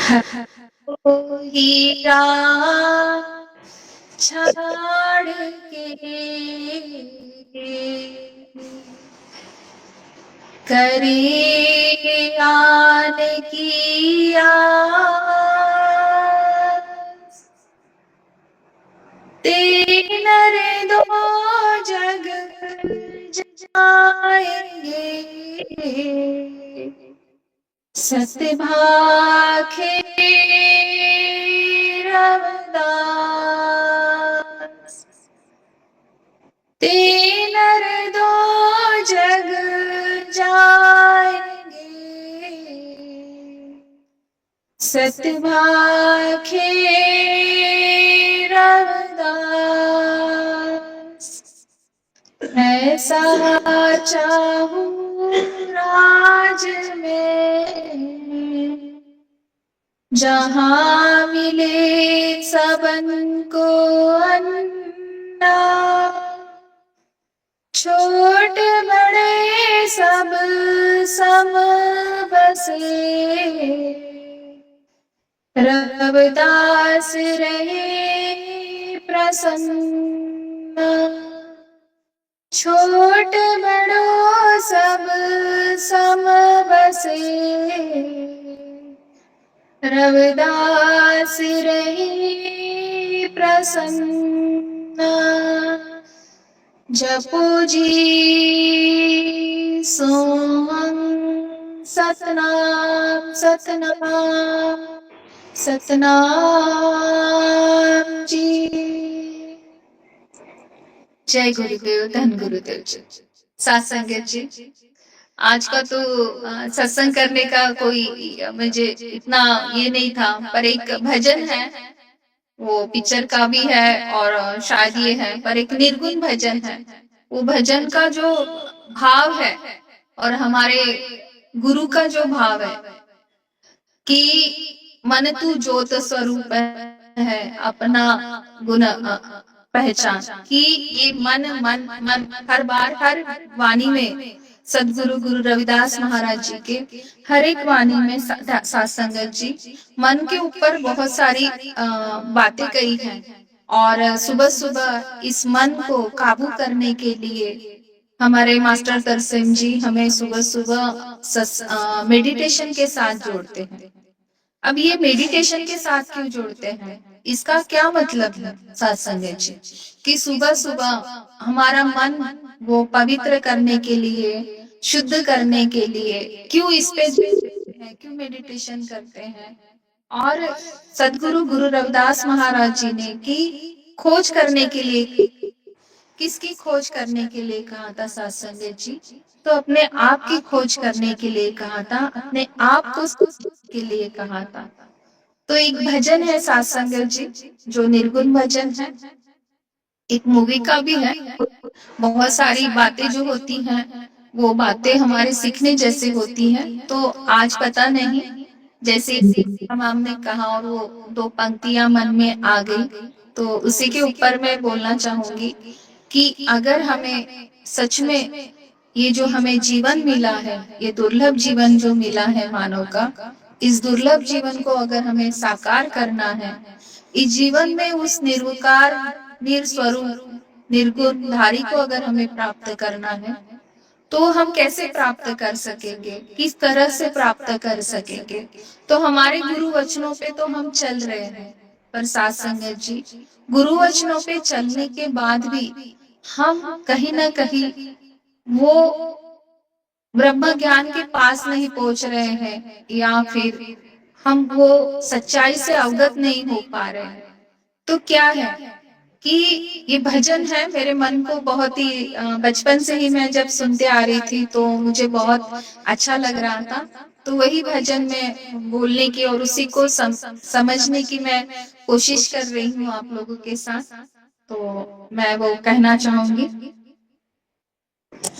हो हीरा छाड़ के करे आन की आस, तेनर दो जग जाएंगे, सतभाखे रविदास, तेनर दो जग जाएंगे, सतभाखे रविदास। ऐसा चाहूं राज में जहां मिले सबन को अन्ना, छोट बड़े सब सम बसे, रविदास रहे प्रसन्न, छोट बड़ो सब सम बसे, रविदास रहे प्रसन्न। जपो जी सोहं सतनाम सतनाम सतनाम जी। जय गुरुदेव, धन गुरुदेव जी। साथ संगत जी, आज का तो सत्संग करने का कोई मुझे इतना ये नहीं था, पर एक भजन है, वो पिक्चर का भी है और शायद ये है, पर एक निर्गुण भजन है। वो भजन का जो भाव है और हमारे गुरु का जो भाव है कि मन तू ज्योत स्वरूप है अपना गुण पहचान, कि ये मन मन मन हर बार हर वाणी में सदगुरु गुरु रविदास महाराज जी के हर एक वाणी में साथ संगत जी मन के ऊपर बहुत सारी बातें कही हैं, और सुबह सुबह इस मन को काबू करने के लिए हमारे मास्टर तरसेम जी हमें सुबह सुबह मेडिटेशन के साथ जोड़ते हैं। अब ये मेडिटेशन के साथ क्यों जोड़ते हैं, इसका क्या मतलब है साथ संगत जी, कि सुबह सुबह हमारा मन वो पवित्र करने के लिए, शुद्ध करने के लिए क्यों इस पे जोड़ते हैं, क्यों मेडिटेशन करते हैं। और सदगुरु गुरु रविदास महाराज जी ने की खोज करने के लिए, किसकी खोज करने के लिए कहा था साथ संगत जी, तो अपने आप की खोज करने के लिए कहा था, अपने आप को के लिए कहा था। तो एक भजन है साथ संगत जी जो निर्गुण भजन है, एक मूवी का भी है। बहुत सारी बातें जो होती हैं वो बातें हमारे सीखने जैसे होती हैं, तो आज पता नहीं, जैसे मैम ने कहा और वो दो पंक्तियां मन में आ गई, तो उसी के ऊपर मैं बोलना चाहूंगी कि अगर हमें सच में ये जो हमें जीवन मिला है, ये दुर्लभ जीवन जो मिला है मानव का, इस दुर्लभ जीवन को अगर हमें साकार करना है, इस जीवन में उस निर्विकार निर्स्वरूप निर्गुण धारी को अगर हमें प्राप्त करना है, तो हम कैसे प्राप्त कर सकेंगे, किस तरह से प्राप्त कर सकेंगे। तो हमारे गुरु वचनों पे तो हम चल रहे हैं, पर साथ संगत जी गुरु वचनों पे चलने के बाद भी हम कहीं ना कहीं वो ब्रह्म ज्ञान के पास नहीं पहुंच रहे हैं, या फिर हम वो सच्चाई से अवगत नहीं हो पा रहे हैं। तो क्या है कि ये भजन है, मेरे मन को बहुत ही बचपन से ही मैं जब सुनते आ रही थी तो मुझे बहुत अच्छा लग रहा था, तो वही भजन में बोलने की और उसी को समझने की मैं कोशिश कर रही हूँ आप लोगों के साथ। तो मैं वो कहना चाहूंगी,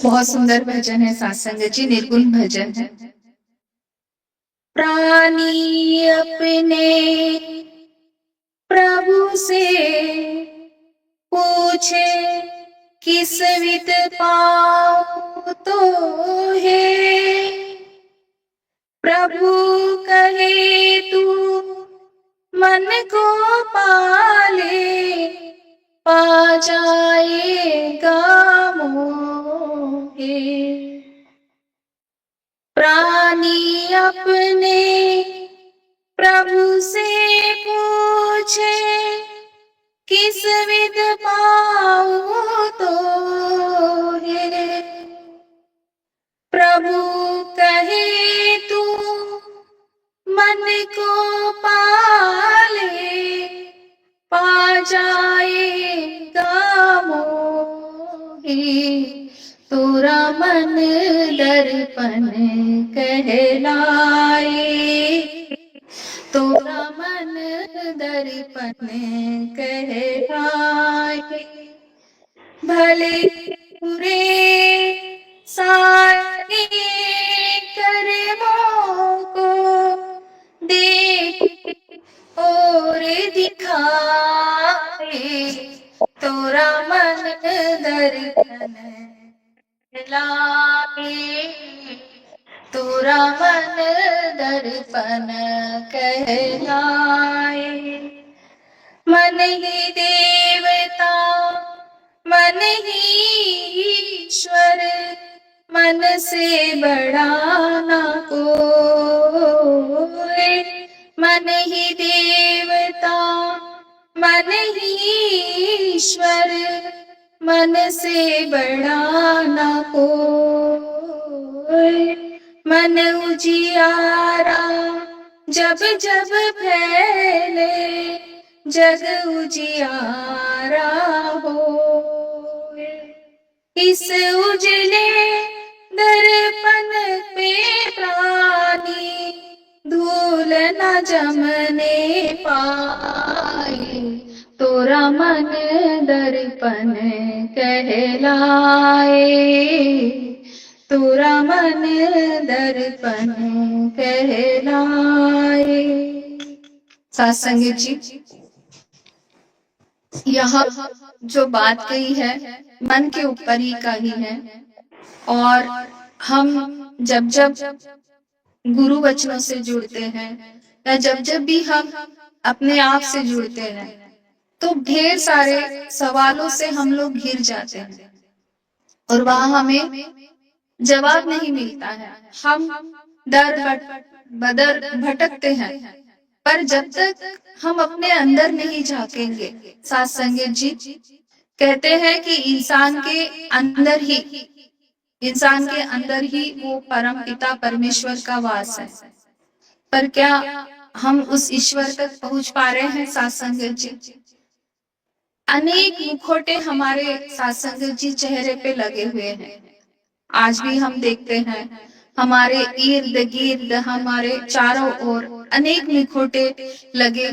बहुत सुंदर भजन है साथ संगत जी, निर्गुण भजन है। प्राणी अपने प्रभु से पूछे किस विद पाऊं तो है, प्रभु कहे तू अपने प्रभु से पूछे, किस विध पाऊं तो है। प्रभु कहे तू मन को पाले, पा जाएगा मोहे। तोरा मन दर्पण कहलाए, तोरा मन दर्पण कहलाए। भले बुरे सारे कर्मों को देख और दिखाए, तोरा मन दर्पण कहलाए, तोरा मन दर्पण कहलाए। मन ही देवता मन ही ईश्वर, मन से बड़ा ना कोई। मन ही देवता मन ही ईश्वर, मन से बड़ा ना कोई। मन उजियारा जब जब फैले, जग उजियारा होए। इस उजले दर्पण पे प्राणी धूल न जमने पाए, तोरा मन दर्पण कहलाए, तोरा मन दर्पण कहलाए। साथ संगत जी, यह जो बात कही है मन के ऊपर ही कही है। और हम जब जब गुरु वचनों से जुड़ते हैं या जब जब भी हम अपने आप से जुड़ते हैं, तो ढेर सारे सवालों से हम लोग घिर जाते हैं और वहां हमें जवाब नहीं मिलता है। हम दर बदर भटकते हैं, पर जब तक हम अपने अंदर नहीं झांकेंगे, साथ संगत जी कहते हैं कि इंसान के अंदर ही वो परम पिता परमेश्वर का वास है। पर क्या हम उस ईश्वर तक पहुंच पा रहे हैं? साथ संगत जी, अनेक मुखौटे हमारे साथ संगत जी चेहरे पे लगे हुए हैं। आज भी हम देखते हैं हमारे इर्द गिर्द, हमारे चारों ओर अनेक मुखौटे लगे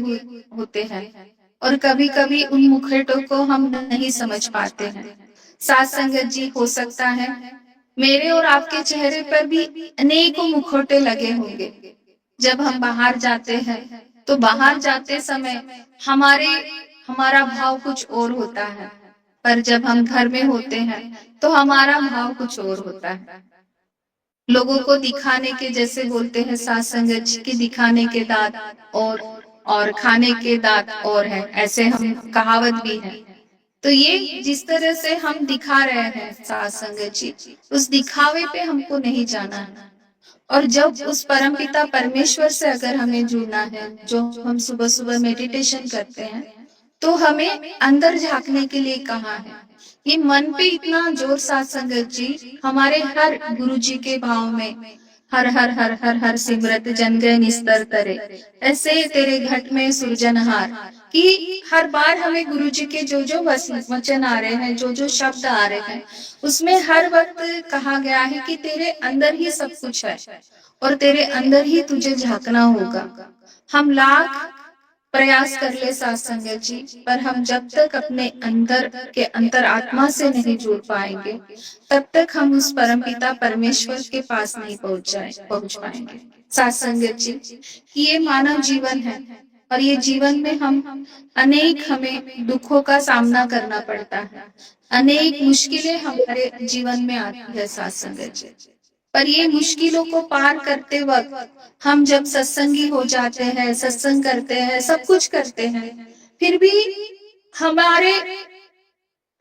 होते हैं और कभी कभी उन मुखौटों को हम नहीं समझ पाते हैं। साथ संगत जी, हो सकता है मेरे और आपके चेहरे पर भी अनेकों मुखौटे लगे होंगे। जब हम बाहर जाते हैं तो बाहर जाते समय हमारा भाव कुछ और होता है, पर जब हम घर में होते हैं तो हमारा भाव कुछ और होता है। लोगों को दिखाने के, जैसे बोलते हैं साथ संगत जी की, दिखाने के दांत और खाने के दांत और है, ऐसे हम कहावत भी है। तो ये जिस तरह से हम दिखा रहे हैं साथ संगत जी, उस दिखावे पे हमको नहीं जाना है। और जब उस परमपिता परमेश्वर से अगर हमें जुड़ना है, जो हम सुबह सुबह मेडिटेशन करते हैं, तो हमें अंदर झांकने के लिए कहा है। ये मन पे इतना जोर, साथ संगत जी, हमारे हर गुरु जी के भाव में हर हर हर हर हर सिमरत जन गए निस्तर तरे, ऐसे तेरे घट में सुरजनहार, कि हर बार हमें गुरु जी के जो जो वचन आ रहे हैं, जो जो शब्द आ रहे हैं, उसमें हर वक्त कहा गया है कि तेरे अंदर ही सब कुछ है और तेरे अंदर ही तुझे झांकना होगा। हम लाख प्रयास कर ले साथ संगत जी, पर हम जब तक अपने अंदर के अंतर आत्मा से नहीं जुड़ पाएंगे, तब तक हम उस परमपिता परमेश्वर के पास नहीं पहुंच पाएंगे। साथ संगत जी, ये मानव जीवन है और ये जीवन में हमें दुखों का सामना करना पड़ता है, अनेक मुश्किलें हमारे जीवन में आती है साथ संगत जी। पर ये मुश्किलों को पार करते वक्त हम जब सत्संगी हो जाते हैं, सत्संग करते हैं, सब कुछ करते हैं, फिर भी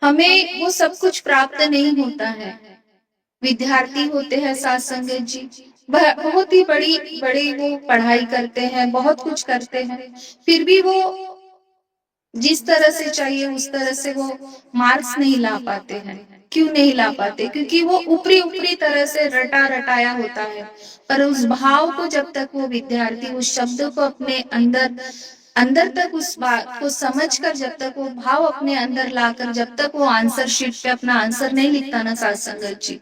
हमें वो सब कुछ प्राप्त नहीं होता है। विद्यार्थी होते हैं साथ संगत जी, बहुत ही बड़ी बड़ी वो पढ़ाई करते हैं, बहुत कुछ करते हैं, फिर भी वो जिस तरह से चाहिए उस तरह से वो मार्क्स नहीं ला पाते हैं। क्यों नहीं ला पाते? क्योंकि वो ऊपरी ऊपरी तरह से रटा रटाया होता है, पर उस भाव को जब तक वो विद्यार्थी उस शब्द को अपने अंदर अंदर तक उस बात को समझकर जब तक वो भाव अपने अंदर लाकर जब तक वो आंसर शीट पे अपना आंसर नहीं लिखता ना साथ संगत जी,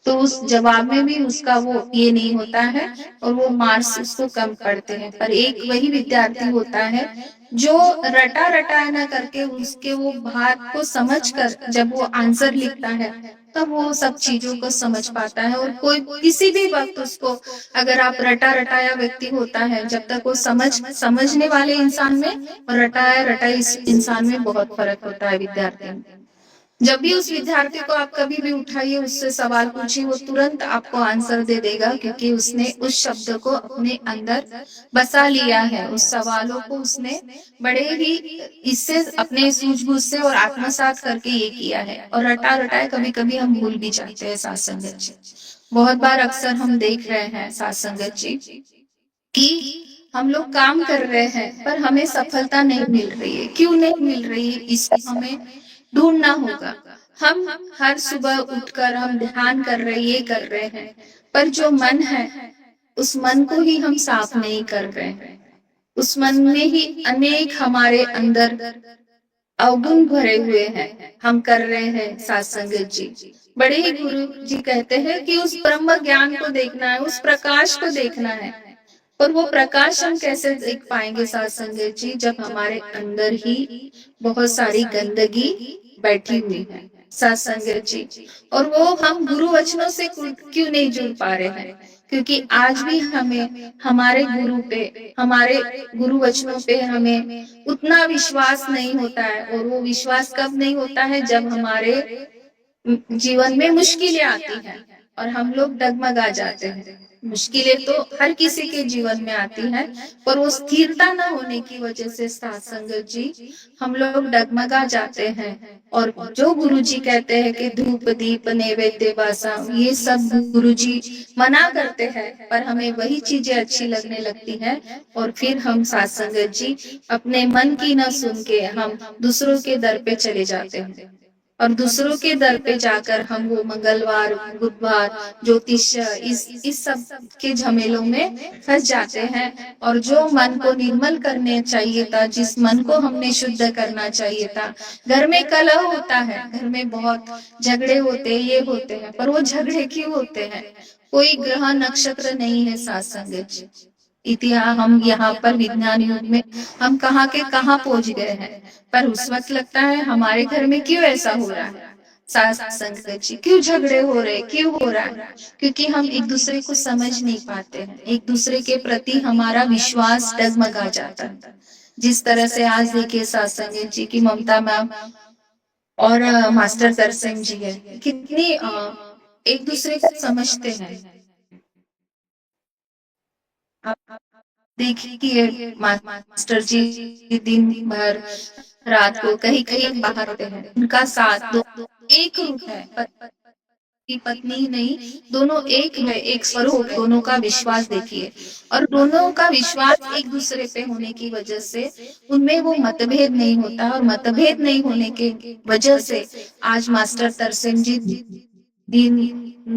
तो उस जवाब में भी उसका वो ये नहीं होता है और वो मार्क्स उसको कम पड़ते हैं। पर एक वही विद्यार्थी होता है जो रटा रटाया ना करके उसके वो बात को समझकर जब वो आंसर लिखता है तब वो सब चीजों को समझ पाता है। और कोई किसी भी वक्त उसको अगर आप रटा रटाया व्यक्ति होता है, जब तक वो समझने वाले इंसान में और रटाया रटाई इंसान में बहुत फर्क होता है विद्यार्थी में। जब भी उस विद्यार्थी को आप कभी भी उठाइए, उससे सवाल पूछिए, वो तुरंत आपको आंसर दे देगा, क्योंकि उसने उस शब्द को अपने अंदर बसा लिया है। उस सवालों को उसने बड़े ही इससे अपने सूझबूझ से और आत्मसात करके ये किया है। और रटा रटाए कभी कभी हम भूल भी जाते हैं साथ संगत जी। बहुत बार अक्सर हम देख रहे हैं साथ संगत जी कि हम लोग काम कर रहे हैं पर हमें सफलता नहीं मिल रही है। क्यों नहीं मिल रही है, इसको हमें ढूंढना होगा। हम हर सुबह उठकर हम ध्यान कर रहे, ये कर रहे हैं, पर जो मन है उस मन को ही हम साफ नहीं कर रहे हैं। उस मन में ही अनेक हमारे अंदर अवगुण भरे हुए हैं। हम कर रहे हैं साथ संगत जी। बड़े ही गुरु जी कहते हैं कि उस ब्रह्म ज्ञान को देखना है, उस प्रकाश को देखना है। और वो प्रकाश हम कैसे देख पाएंगे साथ संगत जी, जब हमारे अंदर ही बहुत सारी गंदगी बैठी हुई है साथ संगत जी। और वो हम गुरु वचनों से क्यों नहीं जुड़ पा रहे हैं? क्योंकि आज भी हमें हमारे गुरु पे, हमारे गुरु वचनों पे हमें उतना विश्वास नहीं होता है। और वो विश्वास कब नहीं होता है? जब हमारे जीवन में मुश्किलें आती हैं और हम लोग डगमगा जाते हैं। मुश्किलें तो हर किसी के जीवन में आती हैं, पर वो स्थिरता न होने की वजह से साथ संगत जी हम लोग डगमगा जाते हैं। और जो गुरु जी कहते हैं कि धूप दीप नैवेद्य बासा, ये सब गुरु जी मना करते हैं, पर हमें वही चीजें अच्छी लगने लगती हैं। और फिर हम साथ संगत जी अपने मन की न सुन के हम दूसरों के दर पे चले जाते हैं। और दूसरों के दर पे जाकर हम वो मंगलवार, बुधवार, ज्योतिष, इस सब के झमेलों में फंस जाते हैं। और जो मन को निर्मल करने चाहिए था, जिस मन को हमने शुद्ध करना चाहिए था, घर में कलह होता है, घर में बहुत झगड़े होते हैं, ये होते हैं, पर वो झगड़े क्यों होते हैं? कोई ग्रह नक्षत्र नहीं है साथ संगत जी। इतिहास हम यहाँ पर विज्ञान युग में हम कहाँ के कहाँ पहुंच गए हैं। पर उस वक्त लगता है हमारे घर में क्यों ऐसा हो रहा है सास संगत जी, क्यों झगड़े हो रहे, क्यों हो रहा है? क्योंकि हम एक दूसरे को समझ नहीं पाते हैं, एक दूसरे के प्रति हमारा विश्वास डगमगा जाता है। जिस तरह से आज देखिए सास संगत जी की ममता मैम और मास्टर तरसेम जी है, कितनी एक दूसरे को समझते हैं। आप देखिए मास्टर जी दिन भर रात को कहीं कहीं बाहर होते हैं, उनका साथ दो एक रूप है, पति पत्नी नहीं, दोनों एक है, एक स्वरूप, दोनों का विश्वास देखिए। और दोनों का विश्वास एक दूसरे पे होने की वजह से उनमें वो मतभेद नहीं होता। और मतभेद नहीं होने के वजह से आज मास्टर तरसेम जी दिन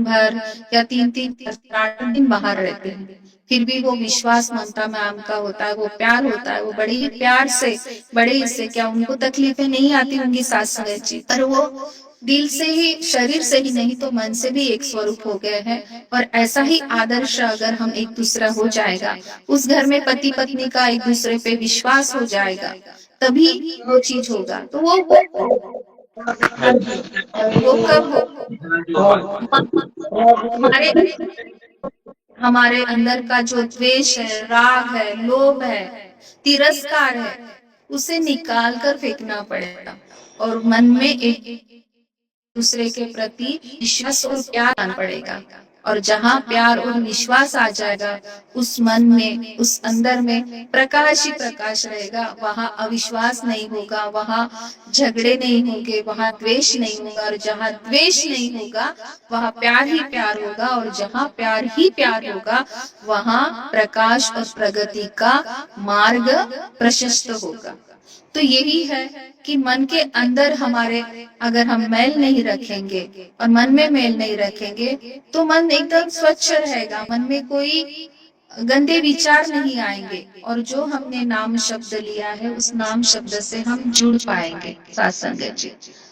भर या तीन तीन चार दिन बाहर रहते हैं, फिर भी वो विश्वास ममता मैम का होता है, वो प्यार होता है। वो बड़े ही प्यार से, बड़े इससे क्या उनको तकलीफें नहीं आती होंगी सास संगत जी, पर वो दिल से ही, शरीर से ही नहीं तो मन से भी एक स्वरूप हो गए हैं। और ऐसा ही आदर्श अगर हम एक दूसरा हो जाएगा, उस घर में पति पत्नी का एक दूसरे पे विश्वास हो जाएगा, तभी वो चीज होगा। तो वो कब हो? हमारे हमारे अंदर का जो द्वेष है, राग है, लोभ है, तिरस्कार है, उसे निकाल कर फेंकना पड़ेगा और मन में एक दूसरे के प्रति विश्वास और प्यार आना पड़ेगा। और जहाँ प्यार और विश्वास आ जाएगा, उस मन में, उस अंदर में प्रकाश ही प्रकाश रहेगा। वहाँ अविश्वास नहीं होगा, वहाँ झगड़े नहीं होंगे, वहाँ द्वेष नहीं होगा, और जहाँ द्वेष नहीं होगा वहाँ प्यार ही प्यार होगा, और जहाँ प्यार ही प्यार होगा वहाँ प्रकाश और प्रगति का मार्ग प्रशस्त होगा। तो यही है कि मन के अंदर हमारे अगर हम मैल नहीं रखेंगे और मन में मैल नहीं रखेंगे तो मन एकदम स्वच्छ रहेगा, मन में कोई गंदे विचार नहीं आएंगे, और जो हमने नाम शब्द लिया है उस नाम शब्द से हम जुड़ पाएंगे। साथ संगत जी,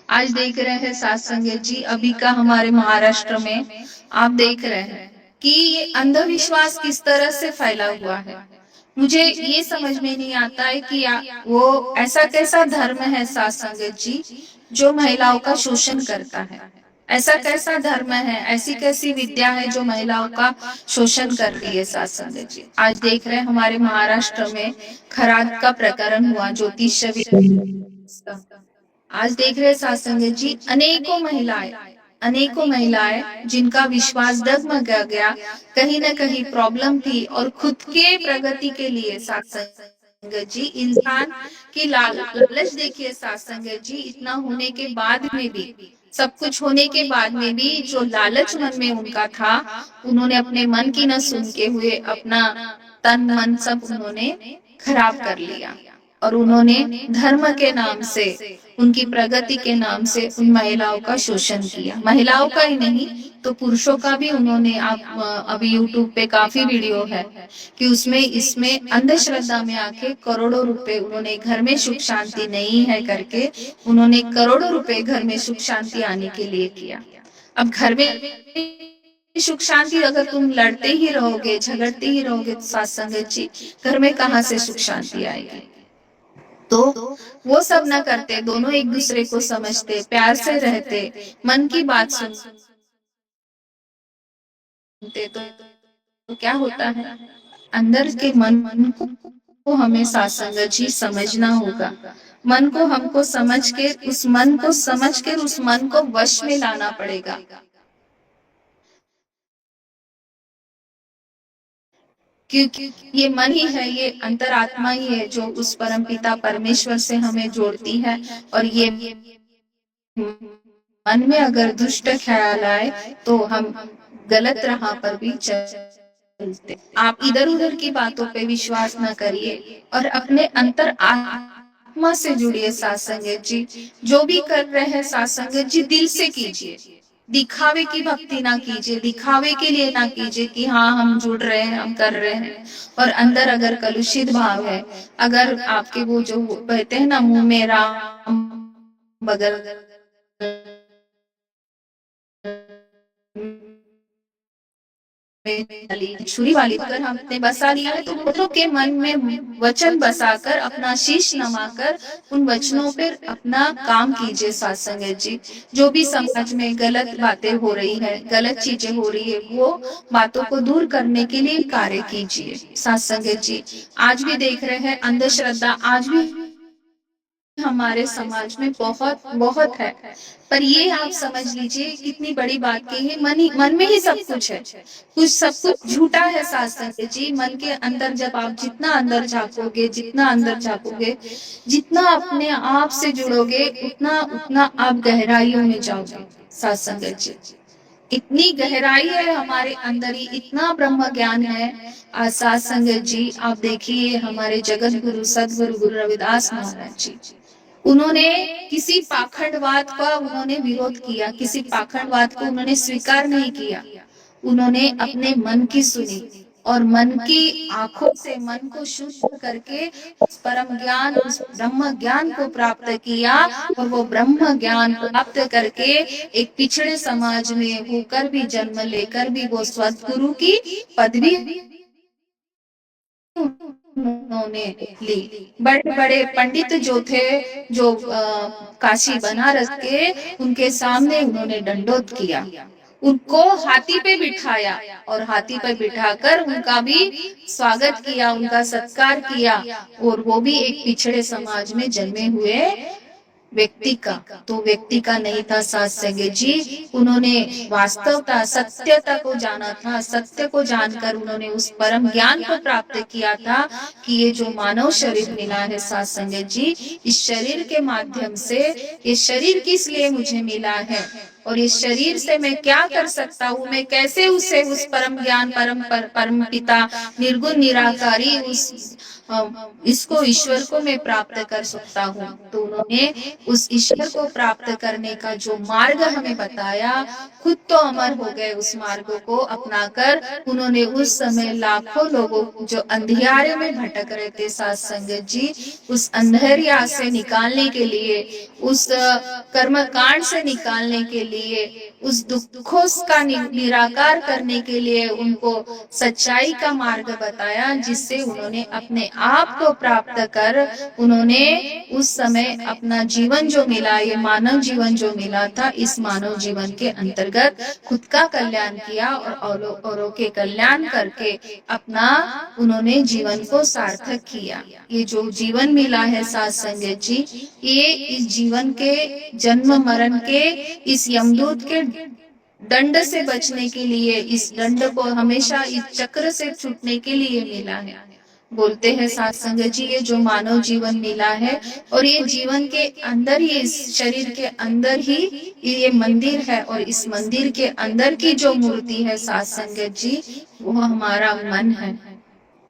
आज देख रहे हैं साथ संगत जी, अभी का हमारे महाराष्ट्र में आप देख रहे हैं कि ये अंधविश्वास किस तरह से फैला हुआ है। मुझे ये समझ में नहीं आता है कि वो ऐसा कैसा धर्म है साथ संगत जी जो महिलाओं का शोषण करता है। ऐसा कैसा धर्म है, ऐसी कैसी विद्या है जो महिलाओं का शोषण कर रही है। साथ संगत जी, आज देख रहे हैं हमारे महाराष्ट्र में खराद का प्रकरण हुआ, ज्योतिष आज देख रहे हैं साथ संगत जी, अनेकों महिलाएं जिनका विश्वास डगमगा गया, कहीं ना कहीं प्रॉब्लम थी, और खुद के प्रगति के लिए साथ संगत जी इंसान की लालच देखिए साथ संगत जी, इतना होने के बाद में भी, सब कुछ होने के बाद में भी जो लालच मन में उनका था, उन्होंने अपने मन की न सुन के हुए अपना तन मन सब उन्होंने खराब कर लिया, और उन्होंने धर्म के नाम से, उनकी प्रगति के नाम से उन महिलाओं का शोषण किया। महिलाओं का ही नहीं तो पुरुषों का भी उन्होंने, आप अभी यूट्यूब पे काफी वीडियो है कि उसमें इसमें अंधश्रद्धा में आके करोड़ों रुपए उन्होंने, घर में सुख शांति नहीं है करके उन्होंने करोड़ों रुपए घर में सुख शांति आने के लिए किया। अब घर में सुख शांति अगर तुम लड़ते ही रहोगे, झगड़ते ही रहोगे तो साथ संगत जी घर में कहाँ से सुख शांति आएगी। तो वो सब न करते, दोनों एक दूसरे को समझते, प्यार से रहते, मन की बात सुनते, तो क्या होता है, अंदर के मन को हमें साथ संगत जी समझना होगा। मन को हमको समझ के, उस मन को समझ कर उस मन को वश में लाना पड़ेगा। क्योंकि ये मन ही है, ये अंतरात्मा ही है जो उस परमपिता परमेश्वर से हमें जोड़ती है, और ये मन में अगर दुष्ट ख्याल आए तो हम गलत राह पर भी चलते। आप इधर उधर की बातों पे विश्वास न करिए और अपने अंतर आत्मा से जुड़िए। साथ संगत जी जो भी कर रहे हैं साथ संगत जी दिल से कीजिए, दिखावे की भक्ति ना कीजिए, दिखावे के लिए ना कीजिए कि हाँ हम जुड़ रहे हैं, हम कर रहे हैं, और अंदर अगर कलुषित भाव है, अगर आपके वो जो कहते हैं ना मुंह में राम बगल छुरी वाली, अगर हमने बसा लिया है तो दोनों के मन में वचन बसाकर अपना शीश नमाकर उन वचनों पर अपना काम कीजिए। साथ संगत जी जो भी समाज में गलत बातें हो रही है, गलत चीजें हो रही है, वो बातों को दूर करने के लिए कार्य कीजिए। साथ संगत जी आज भी देख रहे हैं अंधश्रद्धा आज भी हमारे समाज में बहुत बहुत है, पर ये आप समझ लीजिए कितनी बड़ी बात की है, मन में ही सब कुछ है, सब कुछ झूठा है। साथ संगत जी मन के अंदर जब आप जितना अंदर झांकोगे, जितना अंदर झांकोगे, जितना अपने आप से जुड़ोगे, उतना उतना आप गहराइयों में जाओगे। साथ संगत जी इतनी गहराई है हमारे अंदर ही, इतना ब्रह्म ज्ञान है। साथ संगत जी आप देखिए हमारे जगत गुरु सदगुरु गुरु रविदास महाराज जी, उन्होंने किसी पाखंडवाद का उन्होंने विरोध किया, किसी पाखंडवाद को उन्होंने स्वीकार नहीं किया, उन्होंने अपने मन की सुनी और मन की आंखों से मन को शुद्ध करके उस परम ज्ञान, उस ब्रह्म ज्ञान को प्राप्त किया, और वो ब्रह्म ज्ञान प्राप्त करके एक पिछड़े समाज में होकर भी, जन्म लेकर भी वो सद्गुरु की पदवी उन्होंने ली। बड़े बड़े पंडित जो थे, जो काशी बनारस के, उनके सामने उन्होंने दंडोत किया, उनको हाथी पे बिठाया और हाथी पे बिठाकर उनका भी स्वागत किया, उनका सत्कार किया, और वो भी एक पिछड़े समाज में जन्मे हुए व्यक्ति का, तो व्यक्ति का नहीं था सात संगत जी। उन्होंने वास्तवता सत्यता को जाना था, सत्य को जानकर उन्होंने उस परम ज्ञान को प्राप्त किया था कि ये जो मानव शरीर मिला है सात संगत जी, इस शरीर के माध्यम से, ये शरीर किस लिए मुझे मिला है और इस शरीर से मैं क्या कर सकता हूँ, मैं कैसे उसे उस परम ज्ञान परम पिता निर्गुण निराकारी उस इसको ईश्वर को मैं प्राप्त कर सकता हूँ। तो उन्होंने उस ईश्वर को प्राप्त करने का जो मार्ग हमें बताया, खुद तो अमर हो गए उस मार्ग को अपनाकर। उन्होंने उस समय लाखों लोगों जो अंधियारे में भटक रहे थे सात संगत जी, उस अंधेरिया से निकालने के लिए, उस कर्म कांड से निकालने के लिए, उस दुखों का निराकार करने के लिए उनको सच्चाई का मार्ग बताया, जिससे उन्होंने अपने आप को प्राप्त कर उन्होंने उस समय अपना जीवन जो मिला, ये मानव जीवन जो मिला था, इस मानव जीवन के अंतर्गत खुद का कल्याण किया और औरों के कल्याण करके अपना उन्होंने जीवन को सार्थक किया। ये जो जीवन मिला है सात संगत जी, ये इस जीवन के जन्म मरण के, इस यमदूत के दंड से बचने के लिए, इस दंड को हमेशा इस चक्र से छूटने के लिए मिला है। बोलते हैं सात संगत जी, ये जो मानव जीवन मिला है और ये जीवन के अंदर ही, इस शरीर के अंदर ही ये मंदिर है, और इस मंदिर के अंदर की जो मूर्ति है सात संगत जी, वो हमारा मन है।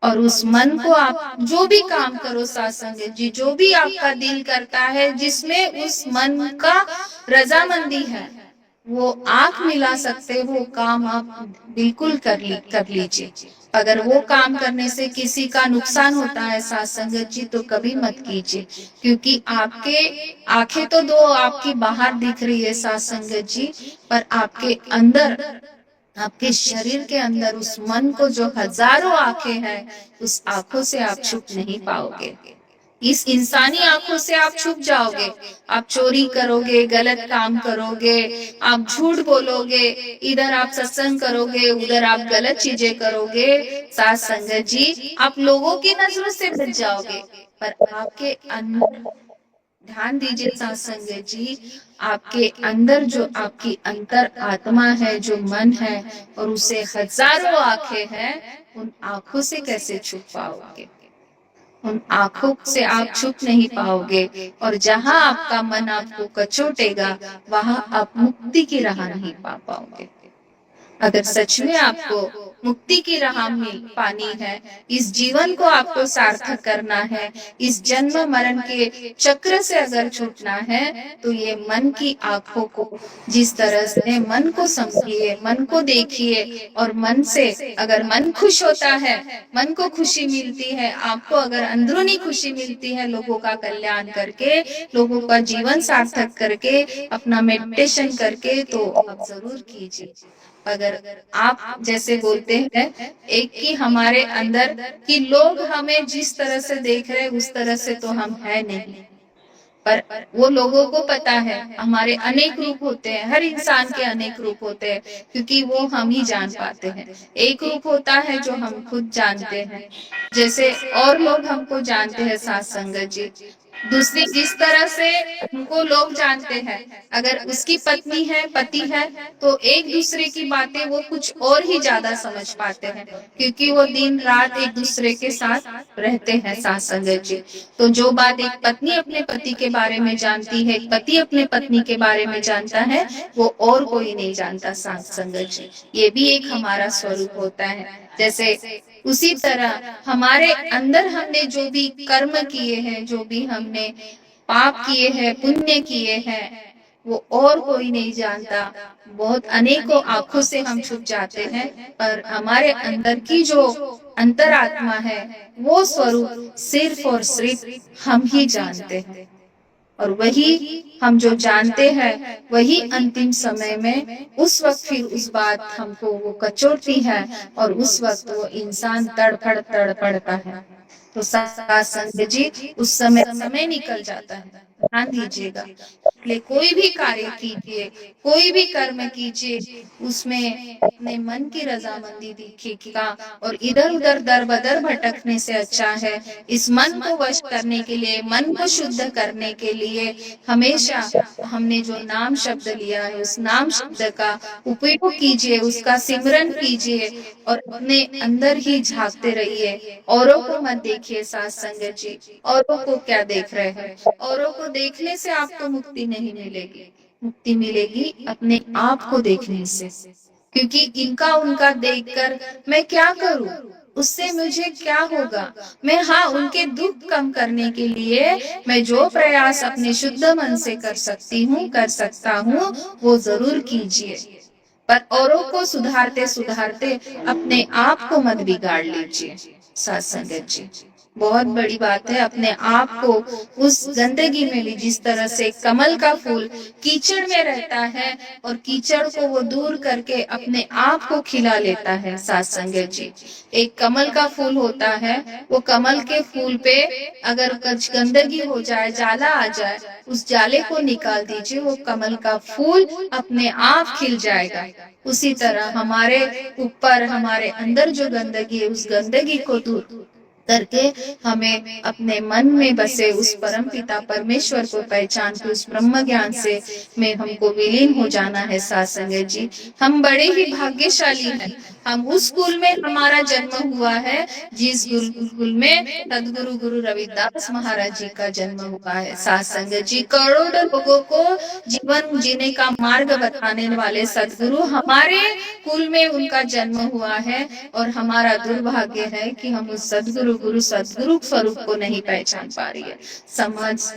और उस मन को आप जो भी काम करो सात संगत जी, जो भी आपका दिल करता है, जिसमें उस मन का रजामंदी है, वो आंख मिला सकते हो काम आप बिल्कुल कर लीजिए। अगर वो काम करने से किसी का नुकसान होता है सात संगत जी, तो कभी मत कीजिए, क्योंकि आपके आंखें तो दो आपकी बाहर दिख रही है सात संगत जी, पर आपके अंदर, आपके शरीर के अंदर उस मन को जो हजारों आंखें हैं, उस आंखों से आप छुप नहीं पाओगे। इस इंसानी आंखों से आप छुप जाओगे। आप चोरी करोगे, गलत काम करोगे, आप झूठ बोलोगे, इधर आप सत्संग करोगे, उधर आप गलत चीजें करोगे सात संगत जी, आप लोगों की नजरों से बच जाओगे। पर आपके अंदर ध्यान दीजिए सात संगत जी, आपके अंदर जो आपकी अंतर आत्मा है, जो मन है, और उसे हजारों आंखें हैं, उन आंखों से कैसे छुप पाओगे? उन आंखों से आप छुप नहीं पाओगे, और जहां आपका मन आपको कचोटेगा, वहां आप मुक्ति की राह नहीं पा पाओगे। अगर सच में आपको मुक्ति की राह मिल पानी है, इस जीवन को आपको सार्थक करना है, इस जन्म मरण के चक्र से अगर छूटना है, तो ये मन की आंखों को जिस तरह से मन को समझिए, मन को देखिए, और मन से अगर मन खुश होता है, मन को खुशी मिलती है, आपको अगर अंदरूनी खुशी मिलती है लोगों का कल्याण करके, लोगों का जीवन सार्थक करके, अपना मेडिटेशन करके, तो आप जरूर कीजिए। अगर आप जैसे बोलते हैं एक कि हमारे अंदर कि लोग हमें जिस तरह से देख रहे हैं उस तरह से तो हम है नहीं, पर वो लोगों को पता है हमारे अनेक रूप होते हैं, हर इंसान के अनेक रूप होते हैं, क्योंकि वो हम ही जान पाते हैं। एक रूप होता है जो हम खुद जानते हैं, जैसे और लोग हमको जानते हैं सात संगत जी। दूसरी जिस तरह से हमको लोग जानते हैं, अगर उसकी पत्नी है, पति है, तो एक दूसरे की बातें वो कुछ और ही ज्यादा समझ पाते हैं, क्योंकि वो दिन रात एक दूसरे के साथ रहते हैं सात संगत जी। तो जो बात एक पत्नी अपने पति के बारे में जानती है, पति अपने पत्नी के बारे में जानता है, वो और कोई नहीं जानता सात संगत जी। ये भी एक हमारा स्वरूप होता है। जैसे उसी तरह हमारे अंदर हमने जो भी कर्म किए हैं, जो भी हमने पाप किए हैं, पुण्य किए हैं, वो और कोई नहीं जानता। बहुत अनेकों आंखों से हम छुप जाते हैं, पर हमारे अंदर की जो अंतरात्मा है, वो स्वरूप सिर्फ और सिर्फ हम ही जानते हैं। और वही हम जो जानते हैं, वही अंतिम समय में उस वक्त फिर उस बात हमको वो कचोटती है, और उस वक्त वो इंसान तड़पड़ता है। तो सात संगत जी, उस समय निकल जाता है, ध्यान दीजिएगा। इसलिए कोई भी कार्य कीजिए, कोई भी कर्म कीजिए, उसमें अपने मन की रजामंदी दिखेगा। और इधर उधर दर बदर भटकने से अच्छा है इस मन को वश करने के लिए, मन को शुद्ध करने के लिए हमेशा हमने जो नाम शब्द लिया है उस नाम शब्द का उपयोग कीजिए, उसका सिमरन कीजिए और अपने अंदर ही झांकते रहिए। औरों को मत देखिए साथ संगत जी, औरों को क्या देख रहे हैं। औरों को देखने से आपको मुक्ति नहीं मिलेगी, मुक्ति मिलेगी अपने आप को देखने से। क्योंकि इनका उनका देखकर मैं क्या करूं, उससे मुझे क्या होगा। मैं हाँ उनके दुख कम करने के लिए मैं जो प्रयास अपने शुद्ध मन से कर सकती हूँ, कर सकता हूँ, वो जरूर कीजिए। पर औरों को सुधारते सुधारते अपने आप को मत बिगाड़ लीजिए साथ संगत जी। बहुत बड़ी बात है अपने आप को उस गंदगी में भी, जिस तरह से कमल का फूल कीचड़ में रहता है और कीचड़ को वो दूर करके अपने आप को खिला लेता है साथ संगत जी। एक कमल का फूल होता है, वो कमल के फूल पे अगर कुछ गंदगी हो जाए, जाला आ जाए, उस जाले को निकाल दीजिए, वो कमल का फूल अपने आप खिल जाएगा। उसी तरह हमारे ऊपर, हमारे अंदर जो गंदगी है उस गंदगी को दूर करके हमें अपने मन में बसे उस परम पिता परमेश्वर को पहचान के उस ब्रह्म ज्ञान से में हमको विलीन हो जाना है साथ संगत जी। हम बड़े ही भाग्यशाली हैं, हम उस स्कूल में हमारा जन्म हुआ है जिस गुरुकुल में सदगुरु गुरु रविदास महाराज जी का जन्म हुआ है साथ संगत जी। करोड़ों लोगों को जीवन जीने का मार्ग बताने वाले सदगुरु हमारे कुल में उनका जन्म हुआ है। और हमारा दुर्भाग्य है कि हम उस सदगुरु गुरु सदगुरु स्वरूप को नहीं पहचान पा रही है।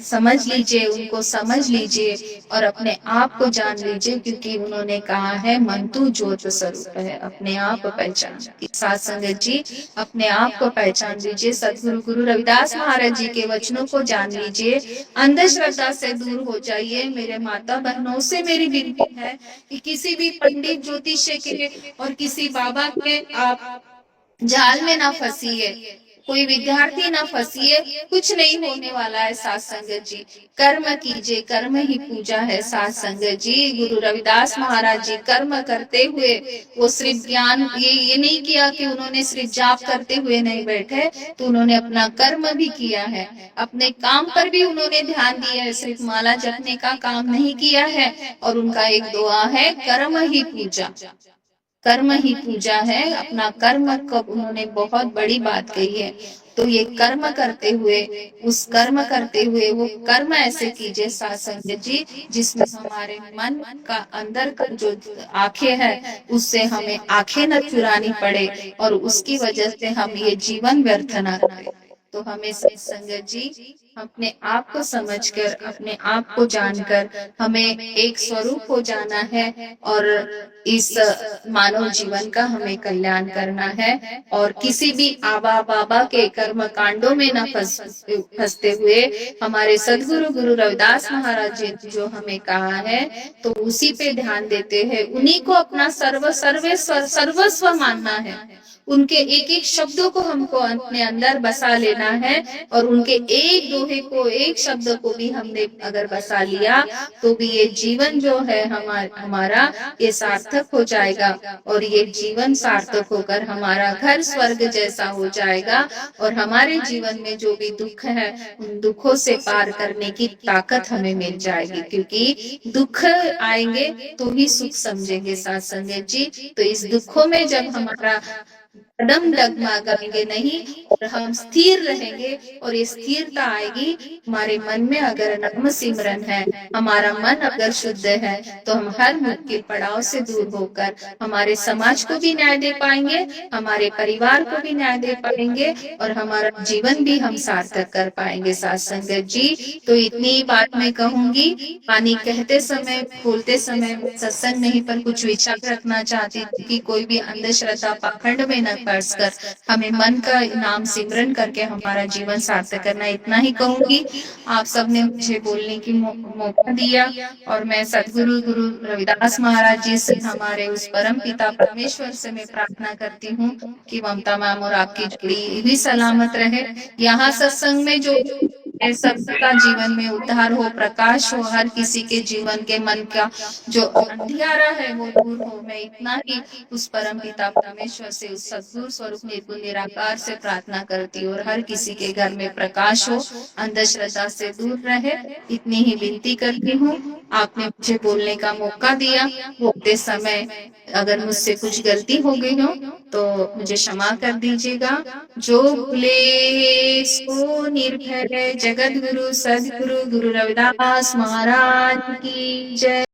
समझ लीजिए, उनको समझ लीजिए और अपने आप को जान लीजिए, क्योंकि उन्होंने कहा है मन तू ज्योत स्वरूप है। अपने आप को पहचान साथ संगत जी, अपने आप को पहचान लीजिए। सदगुरु गुरु रविदास महाराज जी के वचनों को जान लीजिए, अंधश्रद्धा से दूर हो जाइए। मेरे माता बहनों से मेरी विनती है कि किसी भी पंडित ज्योतिष के और किसी बाबा के आप जाल में ना फंसिए, कोई विद्यार्थी ना फंसिए, कुछ नहीं होने वाला है साथ संगत जी। कर्म कीजिए, कर्म ही पूजा है साथ संगत जी। गुरु रविदास महाराज जी कर्म करते हुए वो सिर्फ ज्ञान ये नहीं किया कि उन्होंने सिर्फ जाप करते हुए नहीं बैठे, तो उन्होंने अपना कर्म भी किया है, अपने काम पर भी उन्होंने ध्यान दिया है, सिर्फ माला जपने का काम नहीं किया है। और उनका एक दुआ है, कर्म ही पूजा, कर्म ही पूजा है। अपना कर्म को उन्होंने बहुत बड़ी बात कही है। तो ये कर्म करते हुए, उस कर्म करते हुए वो कर्म ऐसे कीजिए साथ संगत जी जिसमें हमारे मन का अंदर का जो आंखें है उससे हमें आंखें न चुरानी पड़े और उसकी वजह से हम ये जीवन व्यर्थ न करें। तो हमें संगत जी अपने आप को समझकर, अपने आप को जानकर हमें एक स्वरूप हो जाना है और इस मानव जीवन का हमें कल्याण करना है। और किसी भी आबा बाबा के कर्म कांडों में न फंसते हुए हमारे सदगुरु गुरु रविदास महाराज जी जो हमें कहा है तो उसी पे ध्यान देते हैं, उन्हीं को अपना सर्वस्व मानना है। उनके एक एक शब्दों को हमको अपने अंदर बसा लेना है और उनके एक दोहे को, एक शब्द को भी हमने अगर बसा लिया तो भी ये जीवन जो है हमारा ये सार्थक हो जाएगा। और ये जीवन सार्थक होकर हमारा घर स्वर्ग जैसा हो जाएगा और हमारे जीवन में जो भी दुख है उन दुखों से पार करने की ताकत हमें मिल जाएगी, क्योंकि दुख आएंगे तो ही सुख समझेंगे साथ संगत जी। तो इस दुखों में जब हमारा कदम डगमगाएंगे नहीं और हम स्थिर रहेंगे और ये स्थिरता आएगी हमारे मन में। अगर नाम सिमरन है, हमारा मन अगर शुद्ध है तो हम हर मुश्किल पड़ाव से दूर होकर हमारे समाज को भी न्याय दे पाएंगे, हमारे परिवार को भी न्याय दे पाएंगे और हमारा जीवन भी हम सार्थक कर पाएंगे साथ संगत जी। तो इतनी बात मैं कहूंगी। पानी कहते समय, बोलते समय सत्संग नहीं पर कुछ विचार रखना चाहती थी कि कोई भी अंधश्रद्धा पाखंड में न फंस कर हमें मन का नाम सिमरन करके हमारा जीवन सार्थक करना। इतना ही कहूंगी। आप सबने मुझे बोलने की मौका दिया और मैं सदगुरु गुरु रविदास महाराज जी से, हमारे उस परम पिता परमेश्वर से मैं प्रार्थना करती हूँ कि ममता मैम और आपकी जोड़ी भी सलामत रहे। यहाँ सत्संग में जो ये सबका जीवन में उद्धार हो, प्रकाश हो, हर किसी के जीवन के मन का जो अंधियारा है वो दूर हो। मैं इतना ही उस परम पिता परमेश्वर से, उस सद्गुरु स्वरूप निर्गुण निराकार से प्रार्थना करती हूँ, और हर किसी के घर में प्रकाश हो, अंधश्रद्धा से दूर रहे, इतनी ही विनती करती हूँ। आपने मुझे बोलने का मौका दिया, बोलते समय अगर मुझसे कुछ गलती हो गई हो तो मुझे क्षमा कर दीजिएगा। जो भूले सो निर्भय, जगत गुरु सदगुरु गुरु रविदास महाराज की जय।